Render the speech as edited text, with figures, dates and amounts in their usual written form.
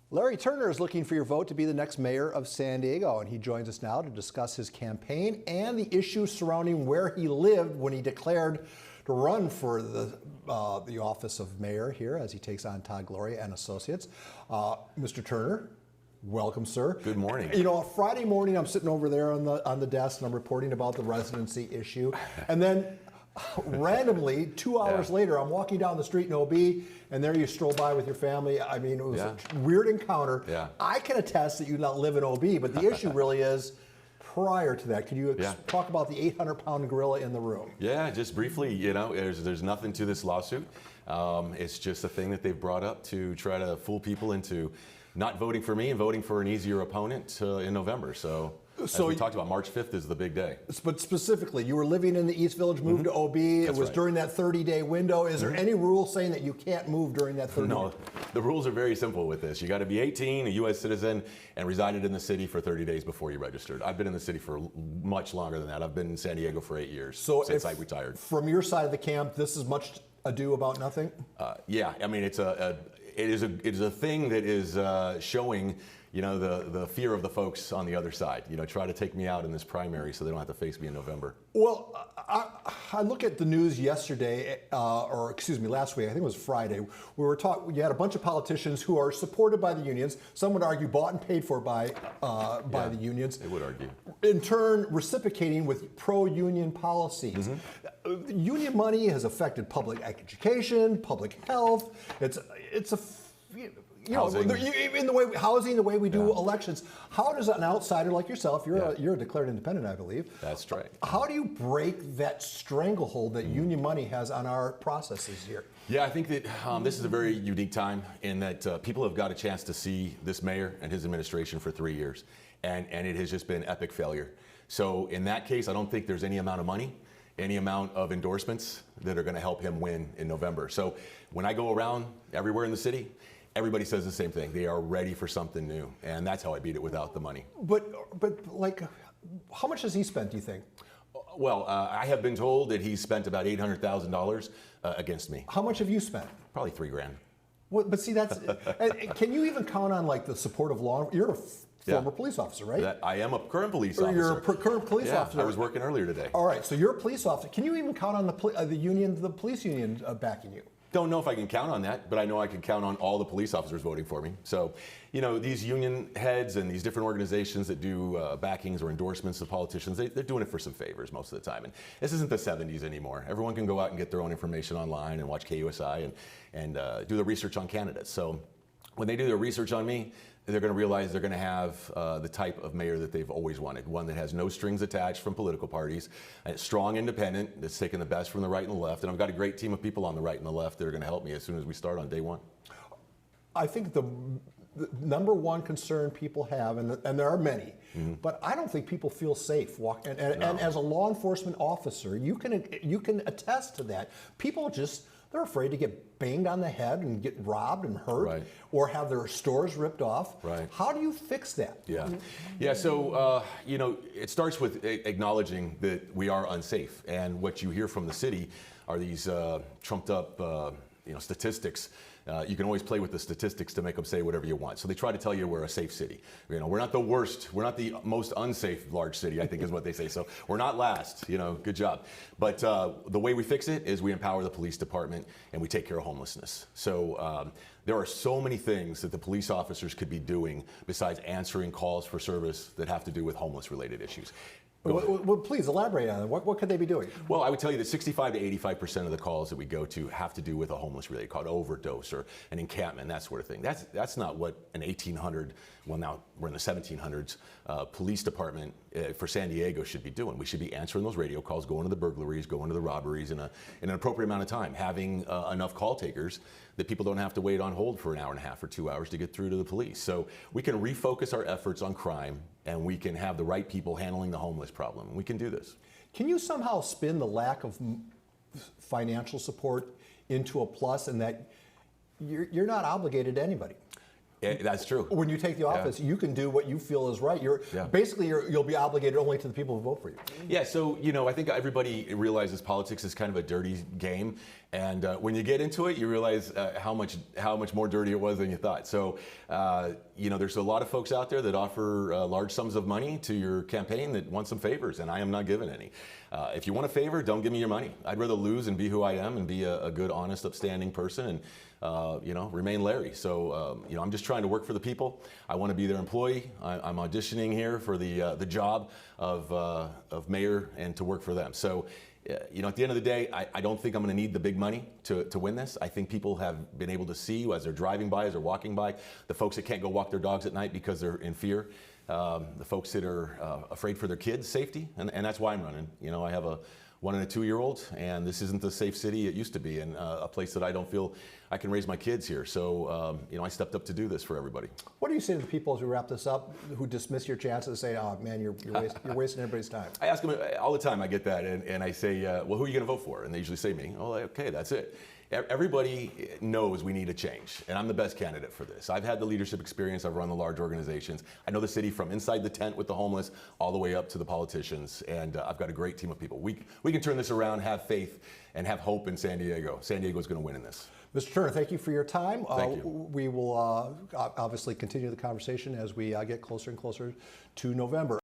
Larry Turner is looking for your vote to be the next mayor of San Diego, and he joins us now to discuss his campaign and the issues surrounding where he lived when he declared to run for the office of mayor here as he takes on Todd Gloria and Associates. Mr. Turner, welcome, sir. Good morning. You know, Friday morning I'm sitting over there on the desk and I'm reporting about the residency issue, and then randomly, 2 hours later, I'm walking down the street in OB, and there you stroll by with your family. I mean, it was a weird encounter. I can attest that you not live in OB, but the issue really is prior to that. Could you talk about the 800-pound gorilla in the room? Yeah, just briefly, you know, there's nothing to this lawsuit. It's just a thing that they've brought up to try to fool people into not voting for me and voting for an easier opponent in November. So as we talked about, March 5th is the big day. But specifically, you were living in the East Village, moved to OB. It was during that 30-day window. Is there any rule saying that you can't move during that 30 days? No, the rules are very simple with this. You got to be 18, a U.S. citizen, and resided in the city for 30 days before you registered. I've been in the city for much longer than that. I've been in San Diego for 8 years, since I retired. From your side of the camp, this is much ado about nothing? Yeah, I mean, it is a thing that is showing, you know, the fear of the folks on the other side. You know, try to take me out in this primary so they don't have to face me in November. Well, I look at the news yesterday, or excuse me, last week. I think it was Friday. You had a bunch of politicians who are supported by the unions. Some would argue bought and paid for by the unions. They would argue. In turn, reciprocating with pro-union policies. Union money has affected public education, public health. It's a housing. In the way housing, the way we do elections. How does an outsider like yourself, you're a declared independent, I believe. That's right. How do you break that stranglehold that union money has on our processes here? Yeah, I think that this is a very unique time in that people have got a chance to see this mayor and his administration for 3 years, and it has just been epic failure. So in that case, I don't think there's any amount of money, any amount of endorsements that are going to help him win in November. So when I go around everywhere in the city, everybody says the same thing. They are ready for something new, and that's how I beat it without the money. But like, how much has he spent, do you think? Well, I have been told that he's spent about $800,000 against me. How much have you spent? Probably $3 grand. Well, but see, that's. Can you even count on like the support of law? You're a former police officer, right? I am a current police officer. You're a current police officer. I was working earlier today. All right, so you're a police officer. Can you even count on the police union backing you? Don't know if I can count on that, but I know I can count on all the police officers voting for me. So, you know, these union heads and these different organizations that do backings or endorsements of politicians, they're doing it for some favors most of the time. And this isn't the 70s anymore. Everyone can go out and get their own information online and watch KUSI and do the research on candidates. So when they do their research on me, they're going to realize they're going to have the type of mayor that they've always wanted, one that has no strings attached from political parties, a strong independent that's taking the best from the right and the left. And I've got a great team of people on the right and the left that are going to help me as soon as we start on day one. I think the number one concern people have, and there are many, but I don't think people feel safe walking. And as a law enforcement officer, you can attest to that. People they're afraid to get banged on the head and get robbed and hurt, or have their stores ripped off. How do you fix that? So you know, it starts with acknowledging that we are unsafe, and what you hear from the city are these trumped up statistics. You can always play with the statistics to make them say whatever you want. So they try to tell you we're a safe city. You know, we're not the worst. We're not the most unsafe large city, I think is what they say. So we're not last. You know, good job. But the way we fix it is we empower the police department and we take care of homelessness. So there are so many things that the police officers could be doing besides answering calls for service that have to do with homeless-related issues. Well, please elaborate on it. What could they be doing? Well, I would tell you that 65 to 85% of the calls that we go to have to do with a homeless-related call, overdose or an encampment, that sort of thing. That's not what an 1800, well now we're in the 1700s, police department for San Diego should be doing. We should be answering those radio calls, going to the burglaries, going to the robberies in an appropriate amount of time, having enough call takers that people don't have to wait on hold for an hour and a half or 2 hours to get through to the police. So we can refocus our efforts on crime, and we can have the right people handling the homeless problem. We can do this. Can you somehow spin the lack of financial support into a plus, and that you're not obligated to anybody? That's true. When you take the office, you can do what you feel is right. Basically you'll be obligated only to the people who vote for you. Yeah, so I think everybody realizes politics is kind of a dirty game, And when you get into it, you realize how much more dirty it was than you thought. So, you know, there's a lot of folks out there that offer large sums of money to your campaign that want some favors, and I am not giving any. If you want a favor, don't give me your money. I'd rather lose and be who I am and be a good, honest, upstanding person, and you know, remain Larry. So, you know, I'm just trying to work for the people. I want to be their employee. I'm auditioning here for the job of mayor and to work for them. So, you know, at the end of the day, I don't think I'm going to need the big money to win this. I think people have been able to see as they're driving by, as they're walking by, the folks that can't go walk their dogs at night because they're in fear, the folks that are afraid for their kids' safety, and that's why I'm running. You know, I have a 1 and a 2-year-old, and this isn't the safe city it used to be, and a place that I don't feel I can raise my kids here. So, you know, I stepped up to do this for everybody. What do you say to the people as we wrap this up who dismiss your chances and say, oh man, you're wasting everybody's time? I ask them all the time, I get that, and I say, well, who are you going to vote for? And they usually say me. Oh, okay, that's it. Everybody knows we need a change, and I'm the best candidate for this. I've had the leadership experience. I've run the large organizations. I know the city from inside the tent with the homeless all the way up to the politicians, and I've got a great team of people. We can turn this around, have faith, and have hope in San Diego. San Diego's going to win in this. Mr. Turner, thank you for your time. Thank you. We will obviously continue the conversation as we get closer and closer to November.